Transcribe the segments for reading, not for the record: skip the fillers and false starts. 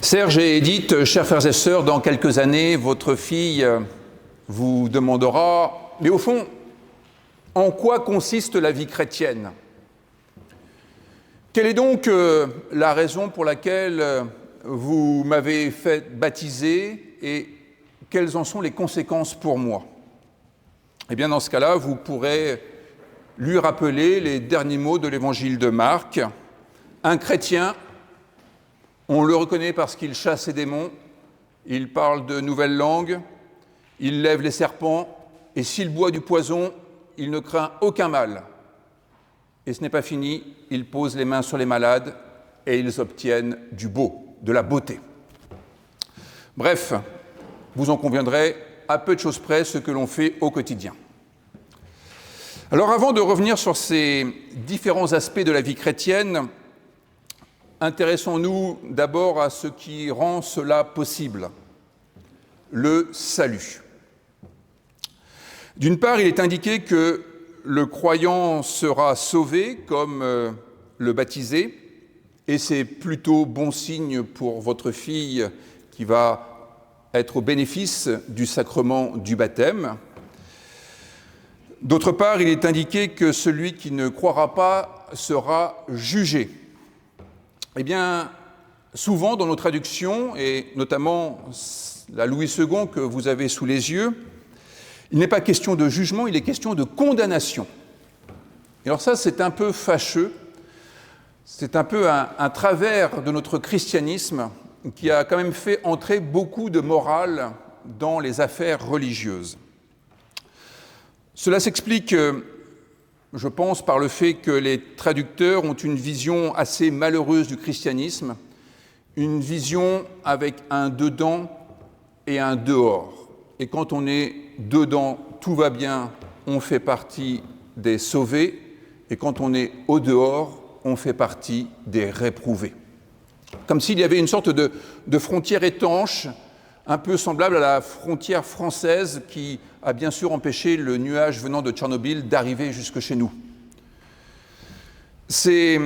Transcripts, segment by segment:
Serge et Edith, chers frères et sœurs, dans quelques années, votre fille vous demandera « Mais au fond, en quoi consiste la vie chrétienne ? Quelle est donc la raison pour laquelle vous m'avez fait baptiser et quelles en sont les conséquences pour moi ?» Eh bien, dans ce cas-là, vous pourrez lui rappeler les derniers mots de l'évangile de Marc. Un chrétien, on le reconnaît parce qu'il chasse les démons, il parle de nouvelles langues, il lève les serpents, et s'il boit du poison, il ne craint aucun mal. Et ce n'est pas fini, il pose les mains sur les malades et ils obtiennent du beau, de la beauté. Bref, vous en conviendrez, à peu de choses près, ce que l'on fait au quotidien. Alors avant de revenir sur ces différents aspects de la vie chrétienne, intéressons-nous d'abord à ce qui rend cela possible, le salut. D'une part, il est indiqué que le croyant sera sauvé comme le baptisé, et c'est plutôt bon signe pour votre fille qui va être au bénéfice du sacrement du baptême. D'autre part, il est indiqué que celui qui ne croira pas sera jugé. Eh bien, souvent dans nos traductions, et notamment la Louis II que vous avez sous les yeux, il n'est pas question de jugement, il est question de condamnation. Et alors ça, c'est un peu fâcheux, c'est un peu un travers de notre christianisme qui a quand même fait entrer beaucoup de morale dans les affaires religieuses. Cela s'explique, je pense, par le fait que les traducteurs ont une vision assez malheureuse du christianisme, une vision avec un dedans et un dehors. Et quand on est dedans, tout va bien, on fait partie des sauvés, et quand on est au dehors, on fait partie des réprouvés. Comme s'il y avait une sorte de frontière étanche, un peu semblable à la frontière française qui a bien sûr empêché le nuage venant de Tchernobyl d'arriver jusque chez nous. Ces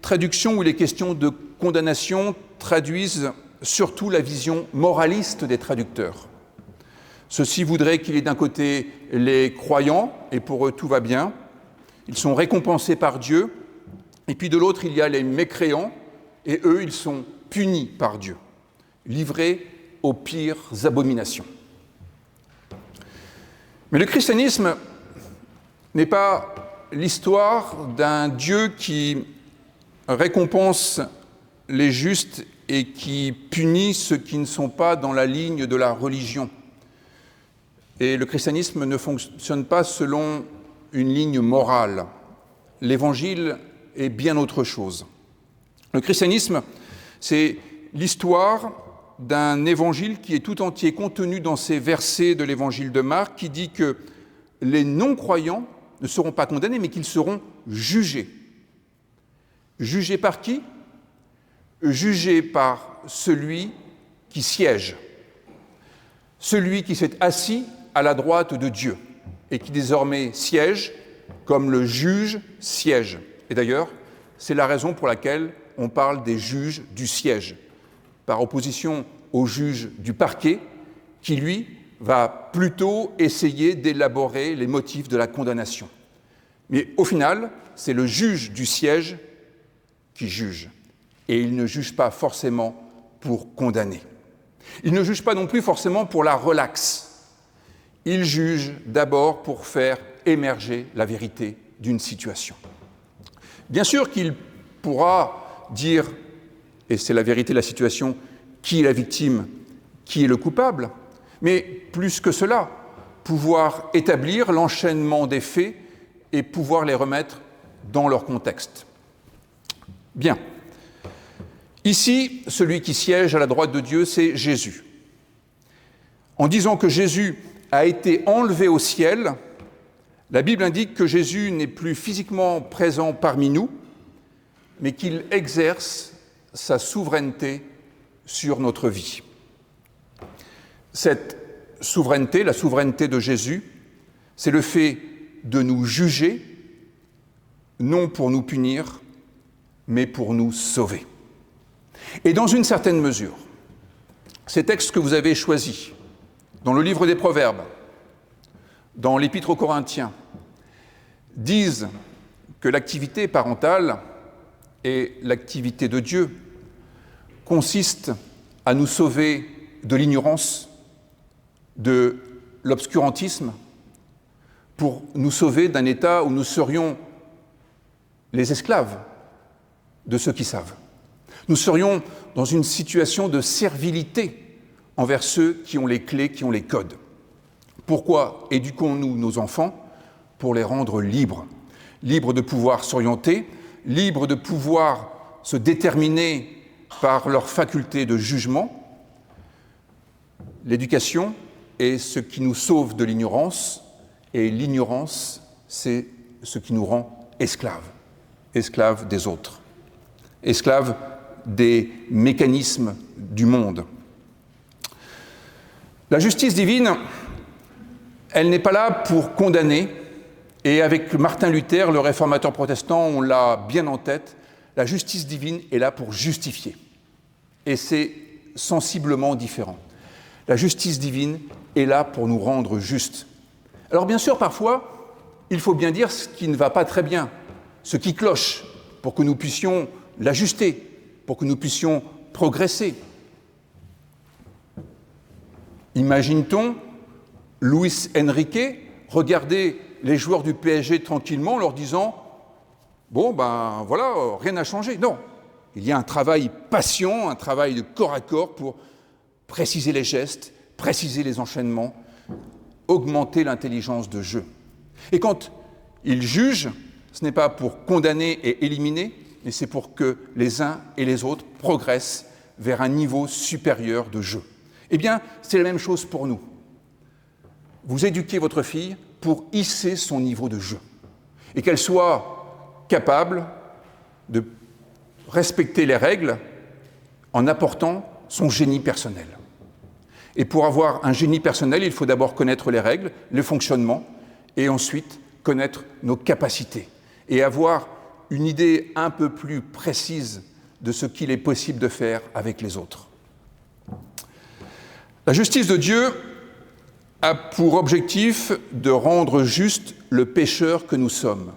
traductions où il est question de condamnation traduisent surtout la vision moraliste des traducteurs. Ceux-ci voudraient qu'il y ait d'un côté les croyants, et pour eux tout va bien, ils sont récompensés par Dieu, et puis de l'autre il y a les mécréants, et eux ils sont punis par Dieu, livrés aux pires abominations. Mais le christianisme n'est pas l'histoire d'un Dieu qui récompense les justes et qui punit ceux qui ne sont pas dans la ligne de la religion. Et le christianisme ne fonctionne pas selon une ligne morale. L'Évangile est bien autre chose. Le christianisme, c'est l'histoire d'un évangile qui est tout entier contenu dans ces versets de l'évangile de Marc, qui dit que les non-croyants ne seront pas condamnés, mais qu'ils seront jugés. Jugés par qui ? Jugés par celui qui siège, celui qui s'est assis à la droite de Dieu et qui désormais siège comme le juge siège. Et d'ailleurs, c'est la raison pour laquelle on parle des juges du siège, par opposition au juge du parquet, qui, lui, va plutôt essayer d'élaborer les motifs de la condamnation. Mais au final, c'est le juge du siège qui juge. Et il ne juge pas forcément pour condamner. Il ne juge pas non plus forcément pour la relaxe. Il juge d'abord pour faire émerger la vérité d'une situation. Bien sûr qu'il pourra dire, et c'est la vérité de la situation, qui est la victime, qui est le coupable, mais plus que cela, pouvoir établir l'enchaînement des faits et pouvoir les remettre dans leur contexte. Bien. Ici, celui qui siège à la droite de Dieu, c'est Jésus. En disant que Jésus a été enlevé au ciel, la Bible indique que Jésus n'est plus physiquement présent parmi nous, mais qu'il exerce sa souveraineté sur notre vie. Cette souveraineté, la souveraineté de Jésus, c'est le fait de nous juger, non pour nous punir, mais pour nous sauver. Et dans une certaine mesure, Ces textes que vous avez choisis, dans le livre des Proverbes, dans l'Épître aux Corinthiens, disent que l'activité parentale et l'activité de Dieu consiste à nous sauver de l'ignorance, de l'obscurantisme, pour nous sauver d'un état où nous serions les esclaves de ceux qui savent. Nous serions dans une situation de servilité envers ceux qui ont les clés, qui ont les codes. Pourquoi éduquons-nous nos enfants? Pour les rendre libres. Libres de pouvoir s'orienter, libres de pouvoir se déterminer par leur faculté de jugement. L'éducation est ce qui nous sauve de l'ignorance, et l'ignorance, c'est ce qui nous rend esclaves. Esclaves des autres. Esclaves des mécanismes du monde. La justice divine, elle n'est pas là pour condamner, et avec Martin Luther, le réformateur protestant, on l'a bien en tête, la justice divine est là pour justifier. Et c'est sensiblement différent. La justice divine est là pour nous rendre justes. Alors bien sûr, parfois, il faut bien dire ce qui ne va pas très bien, ce qui cloche, pour que nous puissions l'ajuster, pour que nous puissions progresser. Imagine-t-on Luis Enrique regarder les joueurs du PSG tranquillement en leur disant « Bon, ben voilà, rien n'a changé ». Non, il y a un travail patient, un travail de corps à corps pour préciser les gestes, préciser les enchaînements, augmenter l'intelligence de jeu. Et quand il juge, ce n'est pas pour condamner et éliminer, mais c'est pour que les uns et les autres progressent vers un niveau supérieur de jeu. Eh bien, c'est la même chose pour nous. Vous éduquez votre fille pour hisser son niveau de jeu et qu'elle soit capable de respecter les règles en apportant son génie personnel. Et pour avoir un génie personnel, il faut d'abord connaître les règles, le fonctionnement, et ensuite connaître nos capacités et avoir une idée un peu plus précise de ce qu'il est possible de faire avec les autres. La justice de Dieu a pour objectif de rendre juste le pécheur que nous sommes.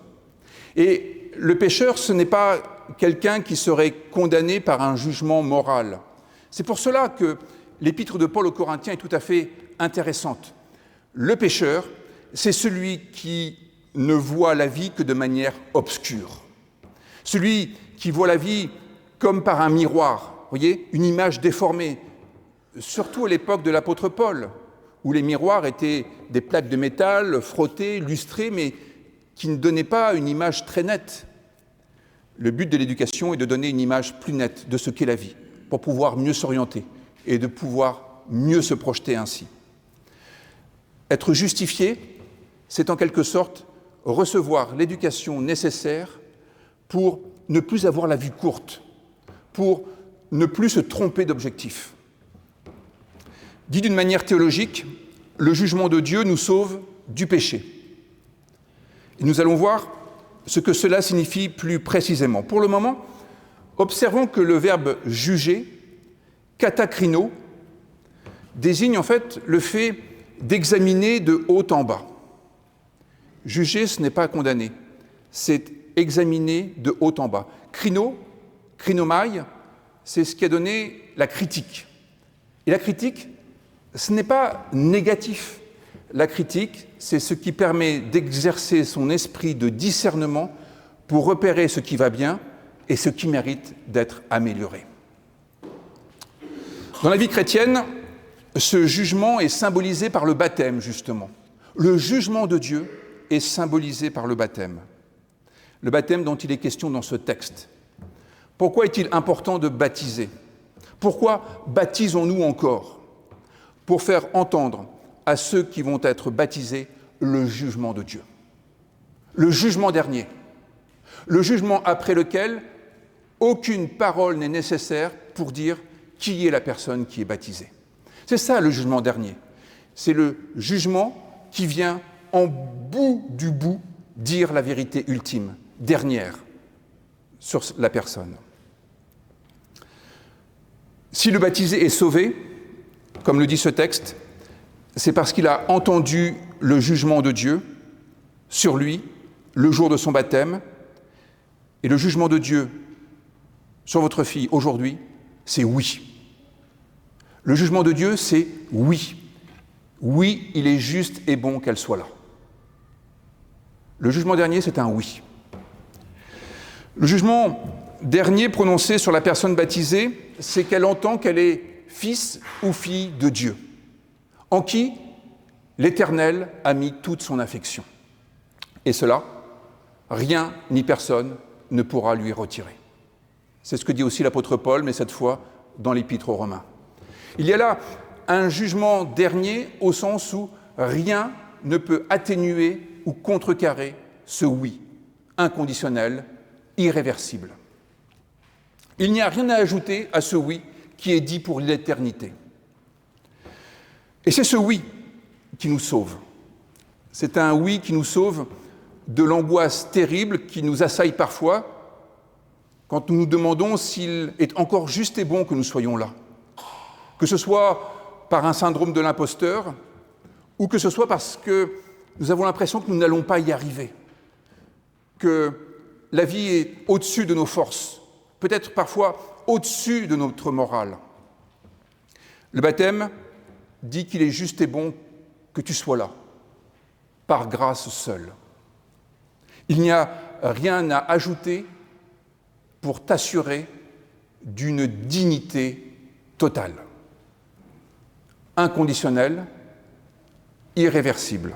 Et le pécheur, ce n'est pas quelqu'un qui serait condamné par un jugement moral. C'est pour cela que l'épître de Paul aux Corinthiens est tout à fait intéressante. Le pécheur, c'est celui qui ne voit la vie que de manière obscure. Celui qui voit la vie comme par un miroir, vous voyez, une image déformée, surtout à l'époque de l'apôtre Paul, où les miroirs étaient des plaques de métal frottées, lustrées, mais qui ne donnaient pas une image très nette. Le but de l'éducation est de donner une image plus nette de ce qu'est la vie, pour pouvoir mieux s'orienter et de pouvoir mieux se projeter ainsi. Être justifié, c'est en quelque sorte recevoir l'éducation nécessaire pour ne plus avoir la vue courte, pour ne plus se tromper d'objectif. Dit d'une manière théologique, le jugement de Dieu nous sauve du péché. Et nous allons voir ce que cela signifie plus précisément. Pour le moment, observons que le verbe « juger », katakrino, désigne en fait le fait d'examiner de haut en bas. Juger, ce n'est pas condamner, c'est examiner de haut en bas. Krino, krinomai, c'est ce qui a donné la critique. Et la critique, ce n'est pas négatif. La critique, c'est ce qui permet d'exercer son esprit de discernement pour repérer ce qui va bien et ce qui mérite d'être amélioré. Dans la vie chrétienne, ce jugement est symbolisé par le baptême, justement. Le jugement de Dieu est symbolisé par le baptême. Le baptême dont il est question dans ce texte. Pourquoi est-il important de baptiser? Pourquoi baptisons-nous encore? Pour faire entendre à ceux qui vont être baptisés le jugement de Dieu. Le jugement dernier. Le jugement après lequel aucune parole n'est nécessaire pour dire qui est la personne qui est baptisée. C'est ça le jugement dernier. C'est le jugement qui vient en bout du bout dire la vérité ultime, dernière, sur la personne. Si le baptisé est sauvé, comme le dit ce texte, c'est parce qu'il a entendu le jugement de Dieu sur lui le jour de son baptême. Et le jugement de Dieu sur votre fille aujourd'hui, c'est oui. Le jugement de Dieu, c'est oui. Oui, il est juste et bon qu'elle soit là. Le jugement dernier, c'est un oui. Le jugement dernier prononcé sur la personne baptisée, c'est qu'elle entend qu'elle est fils ou fille de Dieu, en qui l'Éternel a mis toute son affection. Et cela, rien ni personne ne pourra lui retirer. C'est ce que dit aussi l'apôtre Paul, mais cette fois dans l'Épître aux Romains. Il y a là un jugement dernier au sens où rien ne peut atténuer ou contrecarrer ce oui, inconditionnel, irréversible. Il n'y a rien à ajouter à ce oui qui est dit pour l'éternité. Et c'est ce oui qui nous sauve. C'est un oui qui nous sauve de l'angoisse terrible qui nous assaille parfois quand nous nous demandons s'il est encore juste et bon que nous soyons là. Que ce soit par un syndrome de l'imposteur ou que ce soit parce que nous avons l'impression que nous n'allons pas y arriver, que la vie est au-dessus de nos forces, peut-être parfois au-dessus de notre morale. Le baptême dit qu'il est juste et bon que tu sois là, par grâce seule. Il n'y a rien à ajouter pour t'assurer d'une dignité totale, inconditionnelle, irréversible.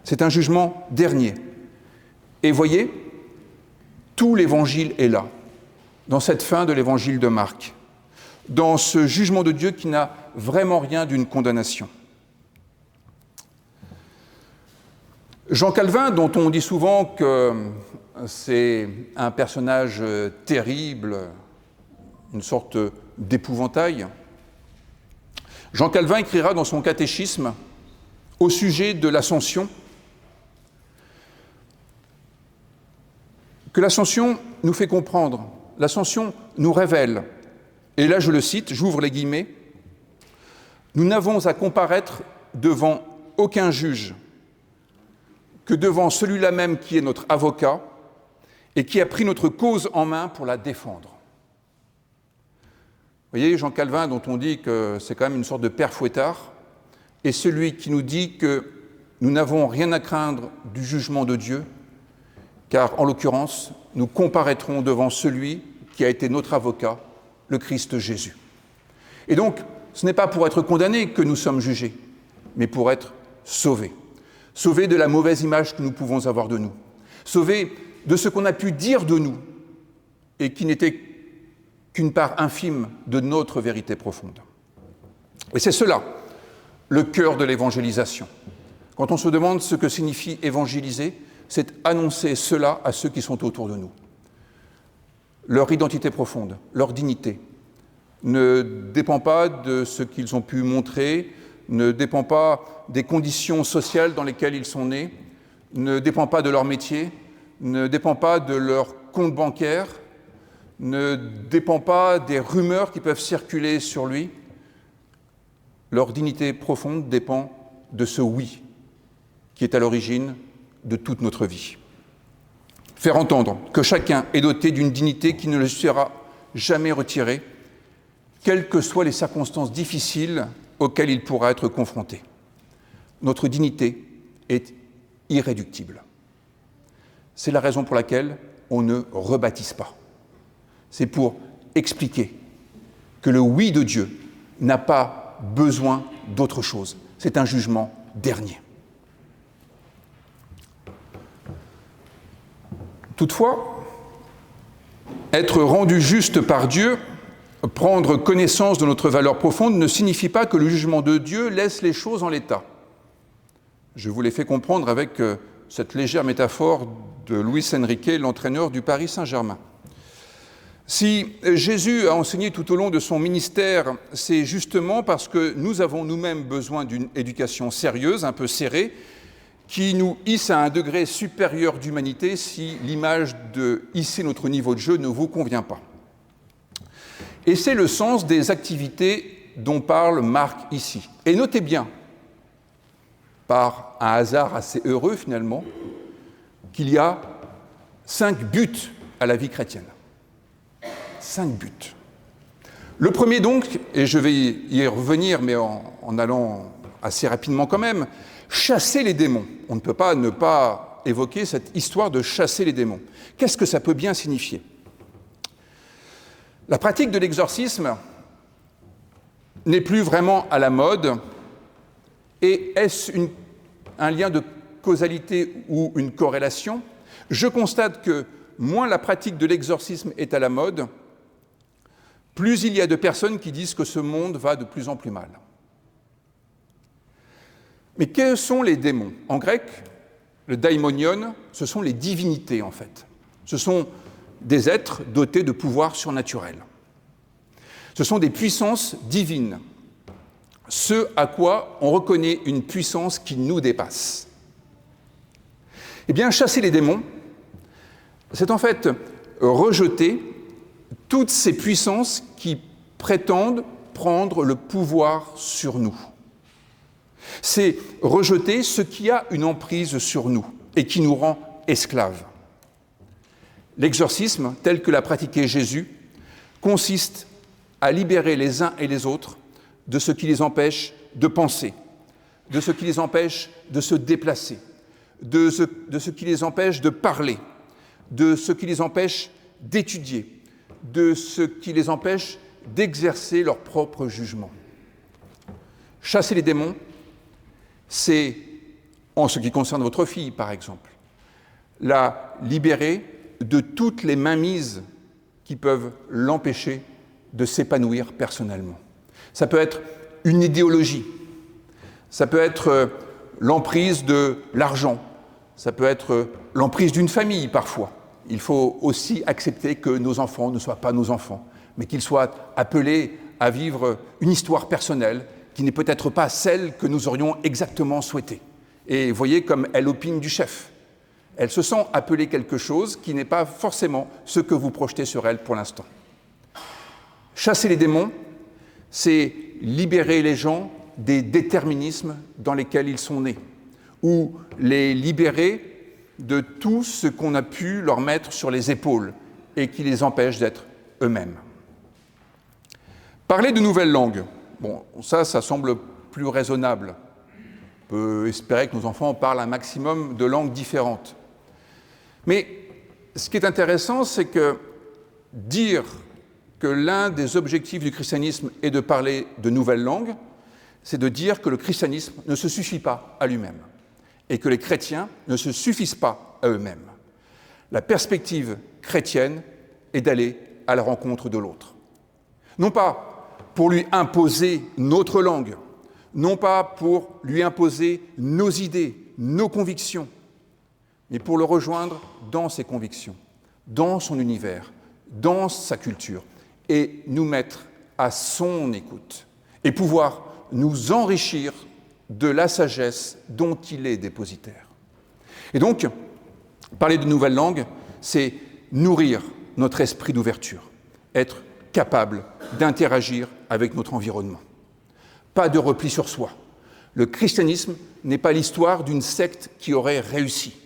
C'est un jugement dernier. Et voyez, tout l'évangile est là, dans cette fin de l'évangile de Marc, dans ce jugement de Dieu qui n'a vraiment rien d'une condamnation. Jean Calvin, dont on dit souvent que c'est un personnage terrible, une sorte d'épouvantail, Jean Calvin écrira dans son catéchisme au sujet de l'Ascension que l'Ascension nous fait comprendre, l'Ascension nous révèle, et là je le cite, j'ouvre les guillemets, « Nous n'avons à comparaître devant aucun juge que devant celui-là même qui est notre avocat et qui a pris notre cause en main pour la défendre. » Vous voyez, Jean Calvin, dont on dit que c'est quand même une sorte de père fouettard, est celui qui nous dit que nous n'avons rien à craindre du jugement de Dieu, car en l'occurrence, nous comparaîtrons devant celui qui a été notre avocat, le Christ Jésus. Et donc, ce n'est pas pour être condamnés que nous sommes jugés, mais pour être sauvés. Sauvés de la mauvaise image que nous pouvons avoir de nous. Sauvés de ce qu'on a pu dire de nous et qui n'était qu'une part infime de notre vérité profonde. Et c'est cela, le cœur de l'évangélisation. Quand on se demande ce que signifie évangéliser, c'est annoncer cela à ceux qui sont autour de nous. Leur identité profonde, leur dignité, ne dépend pas de ce qu'ils ont pu montrer, ne dépend pas des conditions sociales dans lesquelles ils sont nés, ne dépend pas de leur métier, ne dépend pas de leur compte bancaire, ne dépend pas des rumeurs qui peuvent circuler sur lui. Leur dignité profonde dépend de ce oui qui est à l'origine de toute notre vie. Faire entendre que chacun est doté d'une dignité qui ne lui sera jamais retirée, quelles que soient les circonstances difficiles auxquelles il pourra être confronté. Notre dignité est irréductible. C'est la raison pour laquelle on ne rebaptise pas. C'est pour expliquer que le oui de Dieu n'a pas besoin d'autre chose. C'est un jugement dernier. Toutefois, être rendu juste par Dieu, prendre connaissance de notre valeur profonde ne signifie pas que le jugement de Dieu laisse les choses en l'état. Je vous l'ai fait comprendre avec cette légère métaphore de Luis Enrique, l'entraîneur du Paris Saint-Germain. Si Jésus a enseigné tout au long de son ministère, c'est justement parce que nous avons nous-mêmes besoin d'une éducation sérieuse, un peu serrée, qui nous hisse à un degré supérieur d'humanité si l'image de hisser notre niveau de jeu ne vous convient pas. Et c'est le sens des activités dont parle Marc ici. Et notez bien, par un hasard assez heureux finalement, qu'il y a 5 buts à la vie chrétienne. 5 buts. Le premier donc, et je vais y revenir, mais en allant assez rapidement quand même, chasser les démons. On ne peut pas ne pas évoquer cette histoire de chasser les démons. Qu'est-ce que ça peut bien signifier ? La pratique de l'exorcisme n'est plus vraiment à la mode, et est-ce un lien de causalité ou une corrélation ? Je constate que moins la pratique de l'exorcisme est à la mode, plus il y a de personnes qui disent que ce monde va de plus en plus mal. Mais quels sont les démons ? En grec, le daimonion, ce sont les divinités en fait. Ce sont des êtres dotés de pouvoirs surnaturels. Ce sont des puissances divines, ce à quoi on reconnaît une puissance qui nous dépasse. Eh bien, chasser les démons, c'est en fait rejeter toutes ces puissances qui prétendent prendre le pouvoir sur nous. C'est rejeter ce qui a une emprise sur nous et qui nous rend esclaves. L'exorcisme, tel que l'a pratiqué Jésus, consiste à libérer les uns et les autres de ce qui les empêche de penser, de ce qui les empêche de se déplacer, de ce qui les empêche de parler, de ce qui les empêche d'étudier, de ce qui les empêche d'exercer leur propre jugement. Chasser les démons, c'est, en ce qui concerne votre fille par exemple, la libérer de toutes les mainmises qui peuvent l'empêcher de s'épanouir personnellement. Ça peut être une idéologie, ça peut être l'emprise de l'argent, ça peut être l'emprise d'une famille parfois. Il faut aussi accepter que nos enfants ne soient pas nos enfants, mais qu'ils soient appelés à vivre une histoire personnelle qui n'est peut-être pas celle que nous aurions exactement souhaitée. Et voyez comme elle opine du chef. Elle se sent appelée quelque chose qui n'est pas forcément ce que vous projetez sur elle pour l'instant. Chasser les démons, c'est libérer les gens des déterminismes dans lesquels ils sont nés, ou les libérer de tout ce qu'on a pu leur mettre sur les épaules et qui les empêche d'être eux-mêmes. Parler de nouvelles langues, bon, ça semble plus raisonnable. On peut espérer que nos enfants parlent un maximum de langues différentes. Mais ce qui est intéressant, c'est que dire que l'un des objectifs du christianisme est de parler de nouvelles langues, c'est de dire que le christianisme ne se suffit pas à lui-même et que les chrétiens ne se suffisent pas à eux-mêmes. La perspective chrétienne est d'aller à la rencontre de l'autre. Non pas pour lui imposer notre langue, non pas pour lui imposer nos idées, nos convictions, mais pour le rejoindre dans ses convictions, dans son univers, dans sa culture, et nous mettre à son écoute, et pouvoir nous enrichir de la sagesse dont il est dépositaire. Et donc, parler de nouvelles langues, c'est nourrir notre esprit d'ouverture, être capable d'interagir avec notre environnement. Pas de repli sur soi. Le christianisme n'est pas l'histoire d'une secte qui aurait réussi.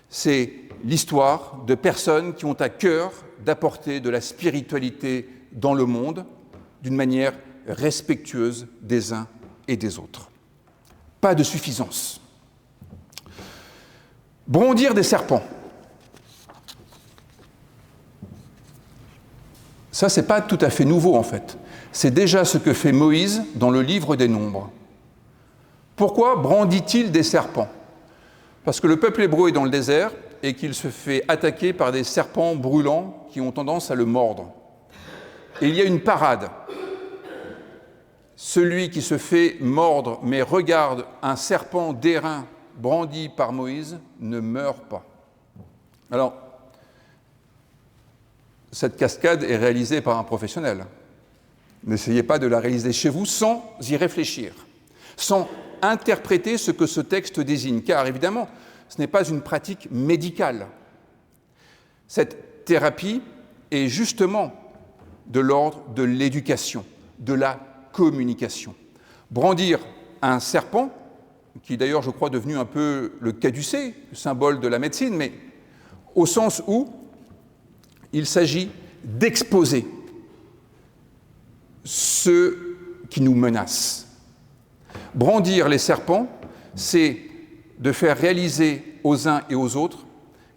C'est l'histoire de personnes qui ont à cœur d'apporter de la spiritualité dans le monde d'une manière respectueuse des uns et des autres. Pas de suffisance. Bondir des serpents. Ça, c'est pas tout à fait nouveau en fait. C'est déjà ce que fait Moïse dans le livre des Nombres. Pourquoi brandit-il des serpents ? Parce que le peuple hébreu est dans le désert et qu'il se fait attaquer par des serpents brûlants qui ont tendance à le mordre. Et il y a une parade. Celui qui se fait mordre mais regarde un serpent d'airain brandi par Moïse ne meurt pas. Alors, cette cascade est réalisée par un professionnel. N'essayez pas de la réaliser chez vous sans y réfléchir, sans interpréter ce que ce texte désigne, car évidemment, ce n'est pas une pratique médicale. Cette thérapie est justement de l'ordre de l'éducation, de la communication. Brandir un serpent, qui est d'ailleurs, je crois, devenu un peu le caducée, le symbole de la médecine, mais au sens où il s'agit d'exposer ceux qui nous menacent. Brandir les serpents, c'est de faire réaliser aux uns et aux autres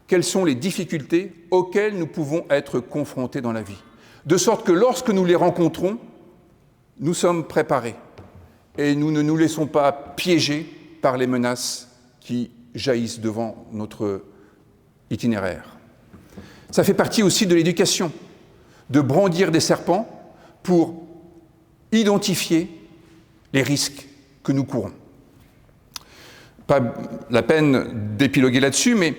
quelles sont les difficultés auxquelles nous pouvons être confrontés dans la vie. De sorte que lorsque nous les rencontrons, nous sommes préparés et nous ne nous laissons pas piéger par les menaces qui jaillissent devant notre itinéraire. Ça fait partie aussi de l'éducation, de brandir des serpents pour identifier les risques que nous courons. Pas la peine d'épiloguer là-dessus, mais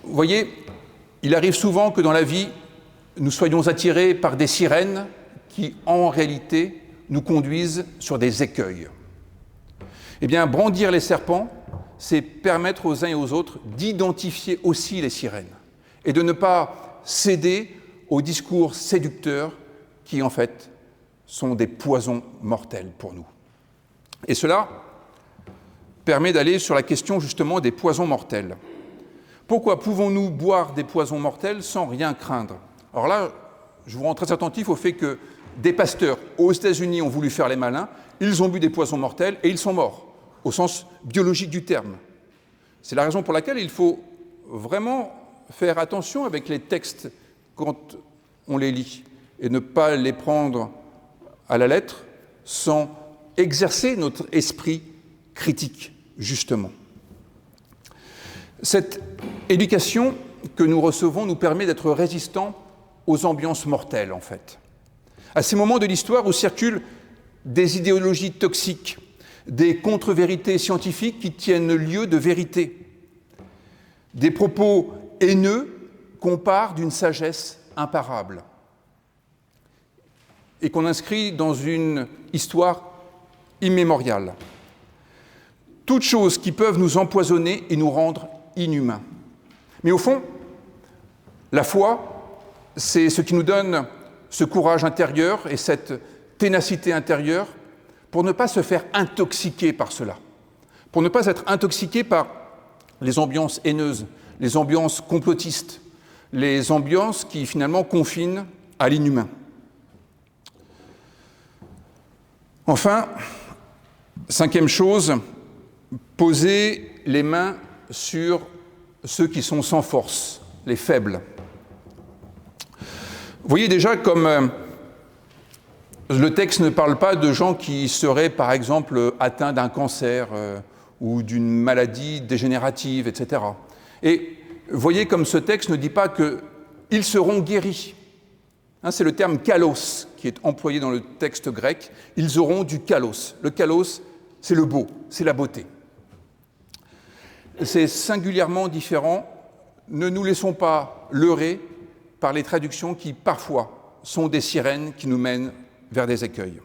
vous voyez, il arrive souvent que dans la vie, nous soyons attirés par des sirènes qui, en réalité, nous conduisent sur des écueils. Eh bien, brandir les serpents, c'est permettre aux uns et aux autres d'identifier aussi les sirènes et de ne pas céder aux discours séducteurs qui, en fait, sont des poisons mortels pour nous. Et cela permet d'aller sur la question, justement, des poisons mortels. Pourquoi pouvons-nous boire des poisons mortels sans rien craindre? Alors là, je vous rends très attentif au fait que des pasteurs aux États-Unis ont voulu faire les malins, ils ont bu des poisons mortels et ils sont morts, au sens biologique du terme. C'est la raison pour laquelle il faut vraiment faire attention avec les textes quand on les lit et ne pas les prendre à la lettre sans exercer notre esprit critique, justement. Cette éducation que nous recevons nous permet d'être résistants aux ambiances mortelles, en fait. À ces moments de l'histoire où circulent des idéologies toxiques, des contre-vérités scientifiques qui tiennent lieu de vérité, des propos haineux qu'on part d'une sagesse imparable et qu'on inscrit dans une histoire immémoriale. Toutes choses qui peuvent nous empoisonner et nous rendre inhumains. Mais au fond, la foi, c'est ce qui nous donne ce courage intérieur et cette ténacité intérieure pour ne pas se faire intoxiquer par cela, pour ne pas être intoxiqué par les ambiances haineuses, les ambiances complotistes, les ambiances qui finalement confinent à l'inhumain. Enfin, cinquième chose, poser les mains sur ceux qui sont sans force, les faibles. Vous voyez déjà comme le texte ne parle pas de gens qui seraient par exemple atteints d'un cancer ou d'une maladie dégénérative, etc. Et voyez comme ce texte ne dit pas qu'ils seront guéris. C'est le terme kalos qui est employé dans le texte grec. Ils auront du kalos. Le kalos, c'est le beau, c'est la beauté. C'est singulièrement différent. Ne nous laissons pas leurrer par les traductions qui, parfois, sont des sirènes qui nous mènent vers des écueils.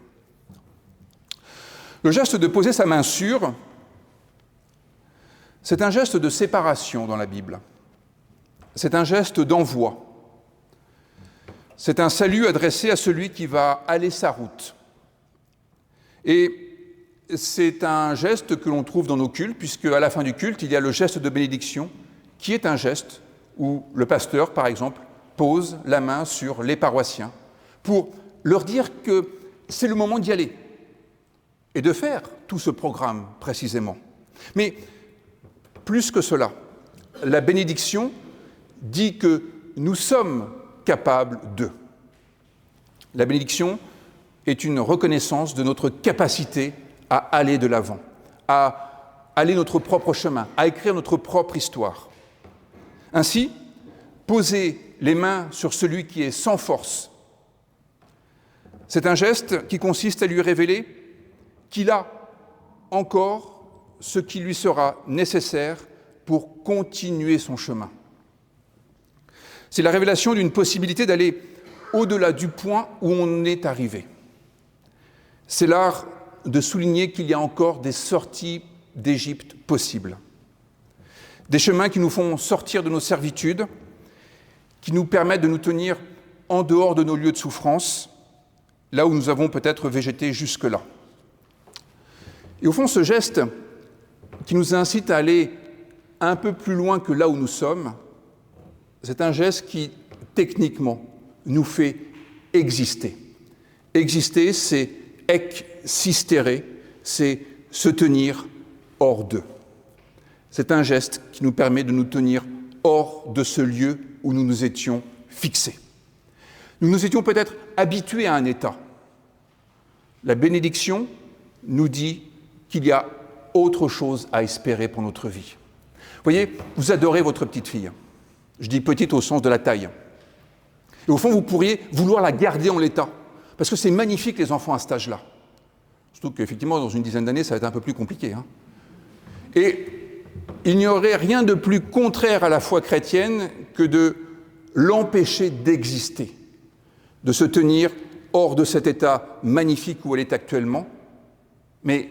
Le geste de poser sa main sur, c'est un geste de séparation dans la Bible. C'est un geste d'envoi. C'est un salut adressé à celui qui va aller sa route. Et c'est un geste que l'on trouve dans nos cultes, puisque à la fin du culte, il y a le geste de bénédiction, qui est un geste où le pasteur, par exemple, pose la main sur les paroissiens pour leur dire que c'est le moment d'y aller et de faire tout ce programme précisément. Mais plus que cela, la bénédiction dit que nous sommes capables de. La bénédiction est une reconnaissance de notre capacité à aller de l'avant, à aller notre propre chemin, à écrire notre propre histoire. Ainsi, poser les mains sur celui qui est sans force, c'est un geste qui consiste à lui révéler qu'il a encore ce qui lui sera nécessaire pour continuer son chemin. C'est la révélation d'une possibilité d'aller au-delà du point où on est arrivé. C'est l'art de souligner qu'il y a encore des sorties d'Égypte possibles. Des chemins qui nous font sortir de nos servitudes, qui nous permettent de nous tenir en dehors de nos lieux de souffrance, là où nous avons peut-être végété jusque-là. Et au fond, ce geste qui nous incite à aller un peu plus loin que là où nous sommes, c'est un geste qui, techniquement, nous fait exister. Exister, c'est existere, c'est se tenir hors d'eux. C'est un geste qui nous permet de nous tenir hors de ce lieu où nous nous étions fixés. Nous nous étions peut-être habitués à un état. La bénédiction nous dit qu'il y a autre chose à espérer pour notre vie. Vous voyez, vous adorez votre petite fille. Je dis petite au sens de la taille. Et au fond, vous pourriez vouloir la garder en l'état. Parce que c'est magnifique, les enfants à cet âge-là. Surtout qu'effectivement, dans une dizaine d'années, ça va être un peu plus compliqué. Et il n'y aurait rien de plus contraire à la foi chrétienne que de l'empêcher d'exister, de se tenir hors de cet état magnifique où elle est actuellement, mais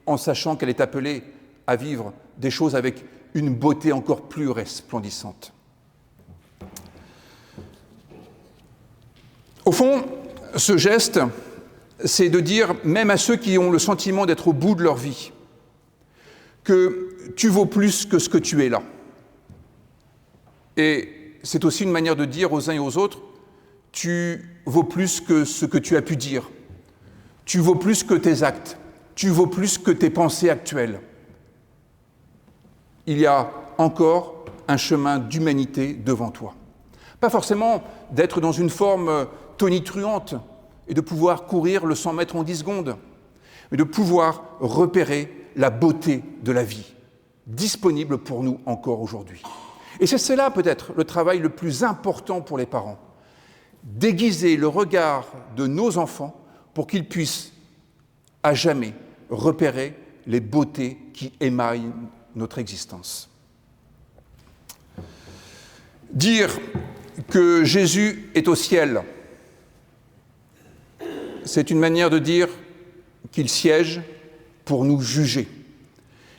en sachant qu'elle est appelée à vivre des choses avec une beauté encore plus resplendissante. Au fond, ce geste, c'est de dire, même à ceux qui ont le sentiment d'être au bout de leur vie, que tu vaux plus que ce que tu es là. Et c'est aussi une manière de dire aux uns et aux autres, tu vaux plus que ce que tu as pu dire, tu vaux plus que tes actes, tu vaux plus que tes pensées actuelles. Il y a encore un chemin d'humanité devant toi. Pas forcément d'être dans une forme tonitruante et de pouvoir courir le 100 mètres en 10 secondes, mais de pouvoir repérer la beauté de la vie, disponible pour nous encore aujourd'hui. Et c'est là peut-être le travail le plus important pour les parents, déguiser le regard de nos enfants pour qu'ils puissent à jamais repérer les beautés qui émaillent notre existence. Dire que Jésus est au ciel, c'est une manière de dire qu'il siège pour nous juger.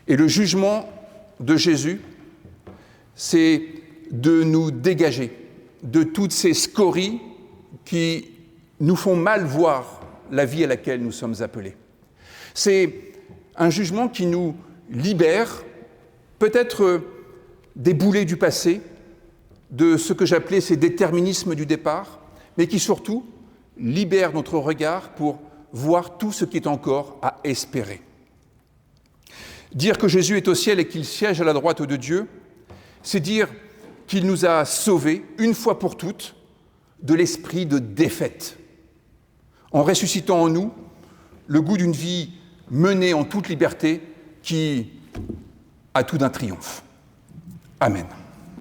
Et le jugement de Jésus, c'est de nous dégager de toutes ces scories qui nous font mal voir la vie à laquelle nous sommes appelés. C'est un jugement qui nous libère peut-être des boulets du passé, de ce que j'appelais ces déterminismes du départ, mais qui surtout libère notre regard pour voir tout ce qui est encore à espérer. Dire que Jésus est au ciel et qu'il siège à la droite de Dieu, c'est dire qu'il nous a sauvés, une fois pour toutes, de l'esprit de défaite, en ressuscitant en nous le goût d'une vie menée en toute liberté qui a tout d'un triomphe. Amen.